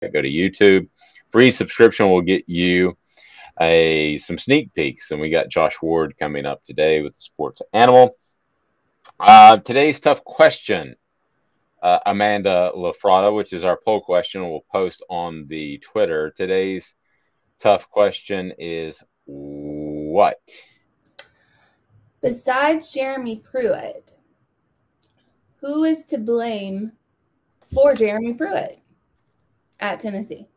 Go to YouTube. Free subscription will get you some sneak peeks. And we got Josh Ward coming up today with the Sports Animal. Today's tough question, Amanda LaFratta, which is our poll question, we'll post on the Twitter. Today's tough question is what? Besides Jeremy Pruitt, who is to blame for Jeremy Pruitt at Tennessee?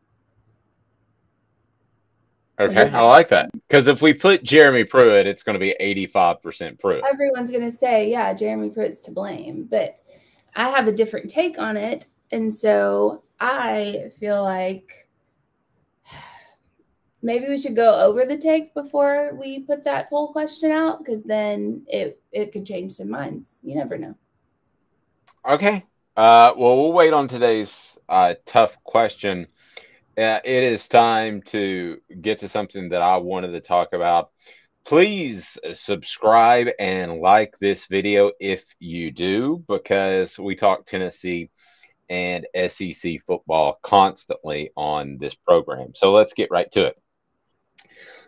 Okay, I like that. Because if we put Jeremy Pruitt, it's going to be 85% Pruitt. Everyone's going to say, yeah, Jeremy Pruitt's to blame. But I have a different take on it. And so I feel like maybe we should go over the take before we put that poll question out, because then it could change some minds. You never know. Okay. Well, we'll wait on today's tough question. It is time to get to something that I wanted to talk about. Please subscribe and like this video if you do, because we talk Tennessee and SEC football constantly on this program. So let's get right to it.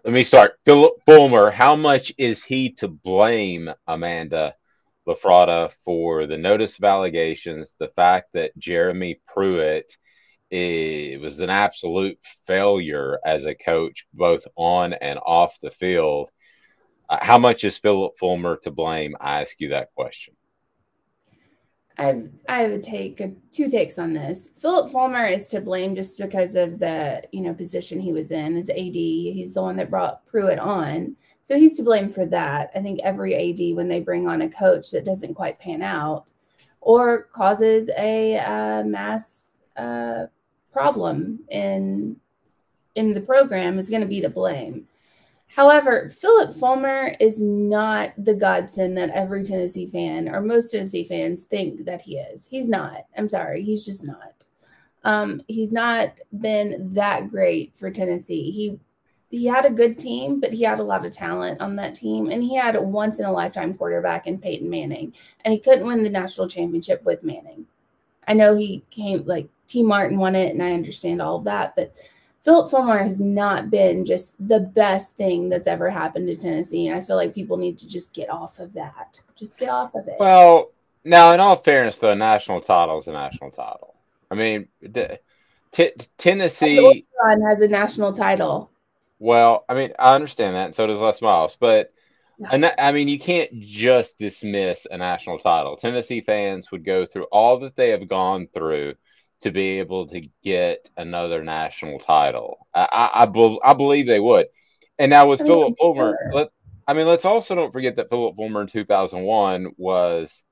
Let me start. Philip Fulmer, how much is he to blame, Amanda LaFratta, for the notice of allegations, the fact that Jeremy Pruitt was an absolute failure as a coach, both on and off the field? How much is Philip Fulmer to blame? I ask you that question. I have two takes on this. Philip Fulmer is to blame just because of the position he was in as AD. He's the one that brought Pruitt on, so he's to blame for that. I think every AD, when they bring on a coach that doesn't quite pan out or causes a mass problem in the program, is going to be to blame. However, Philip Fulmer is not the godsend that every Tennessee fan or most Tennessee fans think that he is. He's not. I'm sorry. He's just not. He's not been that great for Tennessee. He had a good team, but he had a lot of talent on that team. And he had a once-in-a-lifetime quarterback in Peyton Manning. And he couldn't win the national championship with Manning. I know he came, like, T. Martin won it, and I understand all of that. But Philip Fulmer has not been just the best thing that's ever happened to Tennessee, and I feel like people need to just get off of that. Just get off of it. Well, now, in all fairness, though, a national title is a national title. I mean, Tennessee has a national title. Well, I mean, I understand that, and so does Les Miles. But, I mean, you can't just dismiss a national title. Tennessee fans would go through all that they have gone through to be able to get another national title. I believe they would. And now with Philip Fulmer, let's also don't forget that Philip Fulmer in 2001 was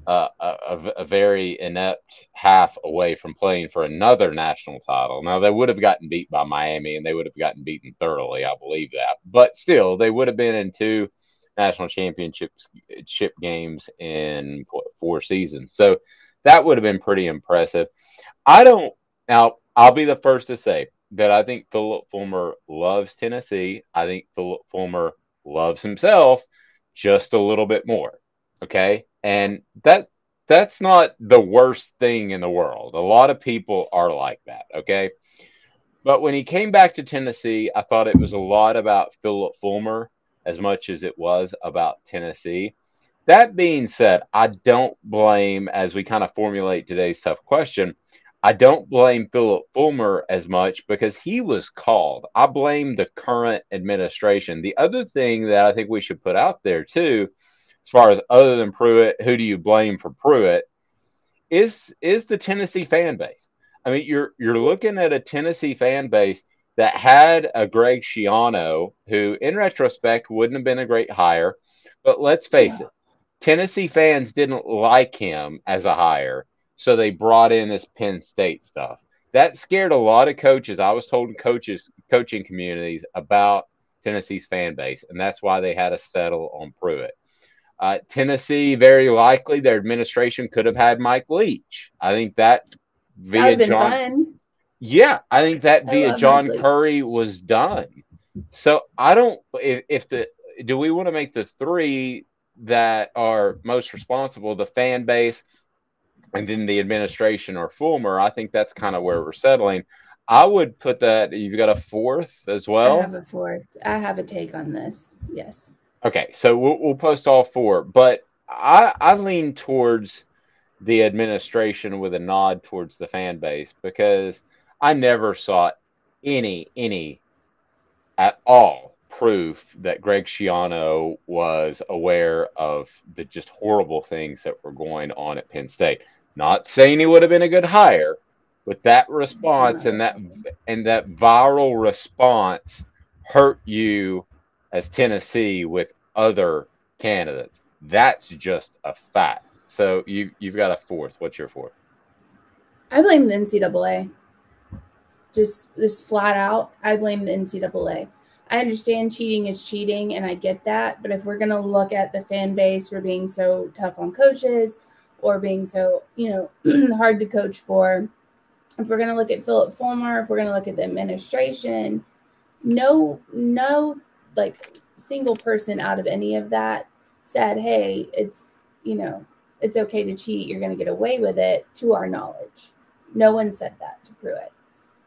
a very inept half away from playing for another national title. Now, they would have gotten beat by Miami, and they would have gotten beaten thoroughly. I believe that. But still, they would have been in 2 national championship games in 4 seasons. So that would have been pretty impressive. Now, I'll be the first to say that I think Philip Fulmer loves Tennessee. I think Philip Fulmer loves himself just a little bit more. Okay? And that's not the worst thing in the world. A lot of people are like that. Okay? But when he came back to Tennessee, I thought it was a lot about Philip Fulmer as much as it was about Tennessee. That being said, I don't blame, as we kind of formulate today's tough question, I don't blame Philip Fulmer as much because he was called. I blame the current administration. The other thing that I think we should put out there, too, as far as other than Pruitt, who do you blame for Pruitt, is the Tennessee fan base. I mean, you're looking at a Tennessee fan base that had a Greg Schiano, who, in retrospect, wouldn't have been a great hire. But let's face it. Tennessee fans didn't like him as a hire, so they brought in this Penn State stuff. That scared a lot of coaches. I was told coaching communities about Tennessee's fan base, and that's why they had to settle on Pruitt. Tennessee, very likely, their administration could have had Mike Leach. I think that via John. Yeah, I think that via John Curry was done. So I don't. Do we want to make the 3 that are most responsible, the fan base, and then the administration or Fulmer, I think that's kind of where we're settling. I would put that, you've got a fourth as I well. have a fourth. I have a take on this. Yes. Okay, so we'll post all four, but I lean towards the administration with a nod towards the fan base, because I never saw any at all proof that Greg Schiano was aware of the just horrible things that were going on at Penn State. Not saying he would have been a good hire, but that response and that viral response hurt you as Tennessee with other candidates. That's just a fact. So you've got a fourth. What's your fourth? I blame the NCAA. Just flat out, I blame the NCAA. I understand cheating is cheating, and I get that. But if we're going to look at the fan base for being so tough on coaches or being so, hard to coach for, if we're going to look at Philip Fulmer, if we're going to look at the administration, no, like single person out of any of that said, hey, it's okay to cheat. You're going to get away with it, to our knowledge. No one said that to Pruitt.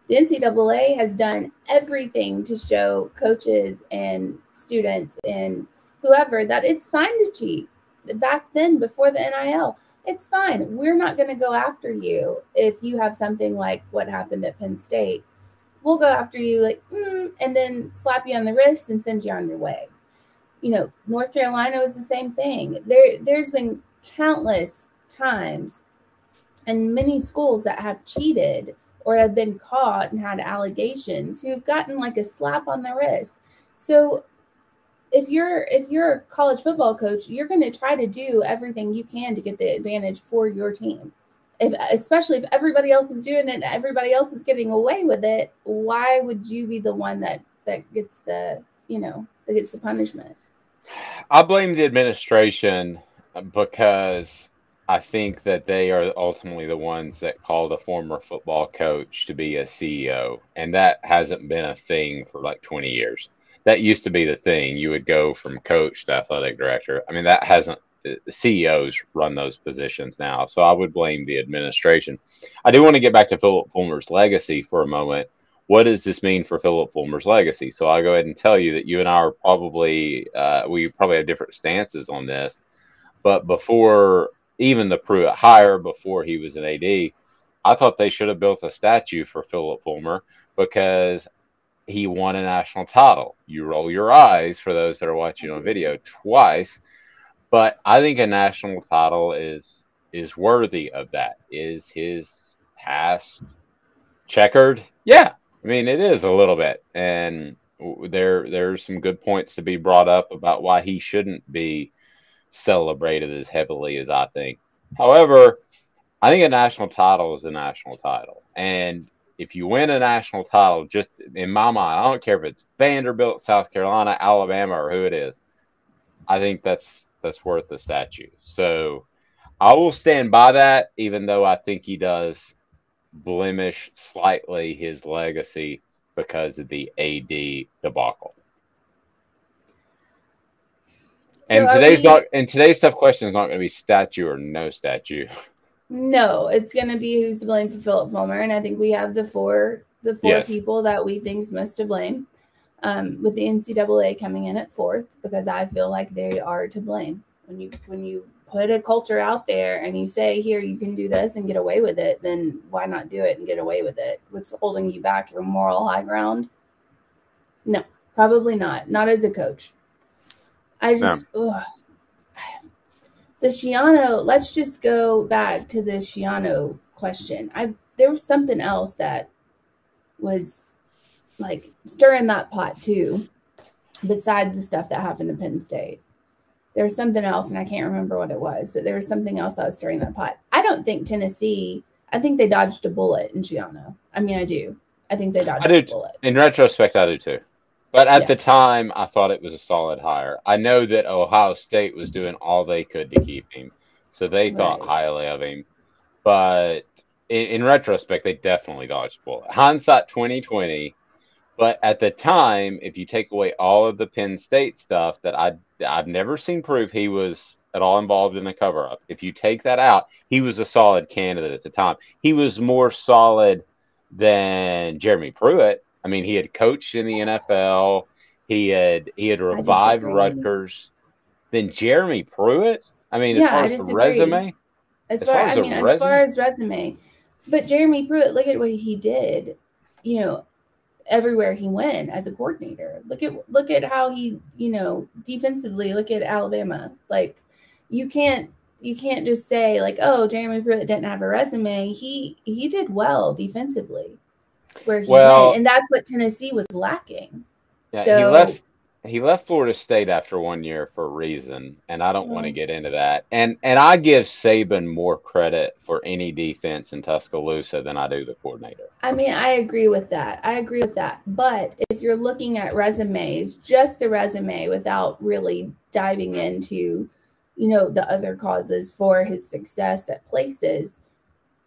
The NCAA has done everything to show coaches and students and whoever that it's fine to cheat. Back then, before the NIL, it's fine. We're not going to go after you if you have something like what happened at Penn State. We'll go after you and then slap you on the wrist and send you on your way. North Carolina was the same thing. There's been countless times and many schools that have cheated or have been caught and had allegations who've gotten like a slap on the wrist. So if you're a college football coach, you're going to try to do everything you can to get the advantage for your team. Especially if everybody else is doing it and everybody else is getting away with it, why would you be the one that gets the punishment? I blame the administration because I think that they are ultimately the ones that called a former football coach to be a CEO, and that hasn't been a thing for like 20 years. That used to be the thing. You would go from coach to athletic director. I mean, that hasn't. The CEOs run those positions now, so I would blame the administration. I do want to get back to Philip Fulmer's legacy for a moment. What does this mean for Philip Fulmer's legacy? So I'll go ahead and tell you that you and I are probably we probably have different stances on this, but before even the Pruitt hire, before he was an AD, I thought they should have built a statue for Philip Fulmer because he won a national title. You roll your eyes for those that are watching on video twice, but I think a national title is worthy of that. Is his past checkered? Yeah, I mean it is a little bit, and there's some good points to be brought up about why he shouldn't be celebrated as heavily as I think. However, I think a national title is a national title. And if you win a national title, just in my mind, I don't care if it's Vanderbilt, South Carolina, Alabama, or who it is, I think that's worth the statue. So I will stand by that, even though I think he does blemish slightly his legacy because of the AD debacle. So and today's tough question is not going to be statue or no statue. No, it's going to be who's to blame for Philip Fulmer, and I think we have the four people that we think is most to blame. With the NCAA coming in at fourth, because I feel like they are to blame. When you put a culture out there and you say, here, you can do this and get away with it, then why not do it and get away with it? What's holding you back? Your moral high ground? No, probably not. Not as a coach. The Schiano, let's just go back to the Schiano question. There was something else that was like stirring that pot too, besides the stuff that happened to Penn State. There was something else, and I can't remember what it was, but there was something else that was stirring that pot. I don't think Tennessee, I think they dodged a bullet in Schiano. I mean, I do. I think they dodged a bullet. In retrospect, I do too. But at the time, I thought it was a solid hire. I know that Ohio State was doing all they could to keep him, so they thought highly of him. But in retrospect, they definitely dodged a bullet. Hindsight 2020. But at the time, if you take away all of the Penn State stuff that I've never seen proof he was at all involved in a cover-up. If you take that out, he was a solid candidate at the time. He was more solid than Jeremy Pruitt. I mean, he had coached in the NFL. He had revived Rutgers. Then Jeremy Pruitt. I mean, yeah, as far as the resume, as far as resume, but Jeremy Pruitt, look at what he did. You know, everywhere he went as a coordinator. Look at how he, you know, defensively. Look at Alabama. Like, you can't just say like, oh, Jeremy Pruitt didn't have a resume. He did well defensively where he went, and that's what Tennessee was lacking. Yeah, so he left Florida State after 1 year for a reason, and I don't want to get into that. And I give Saban more credit for any defense in Tuscaloosa than I do the coordinator. I mean, I agree with that. But if you're looking at resumes, just the resume without really diving into, you know, the other causes for his success at places,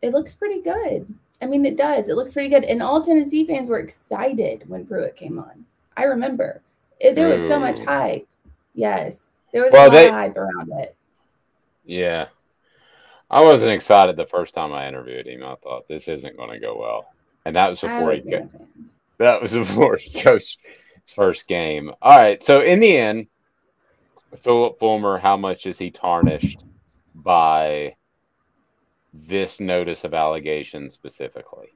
it looks pretty good. I mean, it does. It looks pretty good. And all Tennessee fans were excited when Pruitt came on. I remember. There was so much hype. Yes. There was a lot of hype around it. Yeah. I wasn't excited the first time I interviewed him. I thought this isn't going to go well. And that was before he coached his first game. All right. So in the end, Philip Fulmer, how much is he tarnished by this notice of allegation specifically?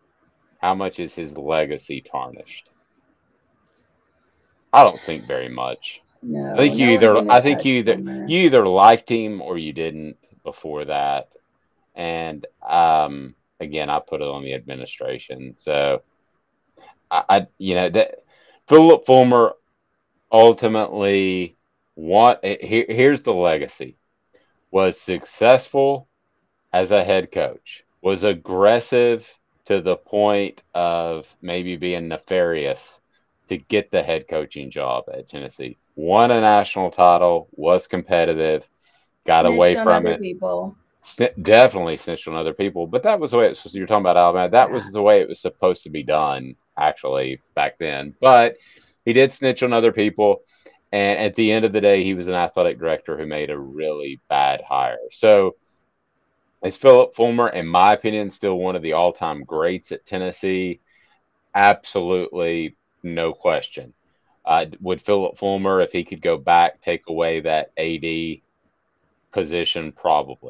How much is his legacy tarnished? I don't think very much. No, I think you either liked him or you didn't before that. And again, I put it on the administration. So that Philip Fulmer ultimately here's the legacy. Was successful as a head coach, was aggressive to the point of maybe being nefarious to get the head coaching job at Tennessee. Won a national title, was competitive, got away from it. Definitely snitched on other people, but that was the way it was. You're talking about Alabama. That was the way it was supposed to be done, actually, back then. But he did snitch on other people, and at the end of the day, he was an athletic director who made a really bad hire. So, is Philip Fulmer, in my opinion, still one of the all-time greats at Tennessee? Absolutely. No question. Would Philip Fulmer, if he could go back, take away that AD position? Probably.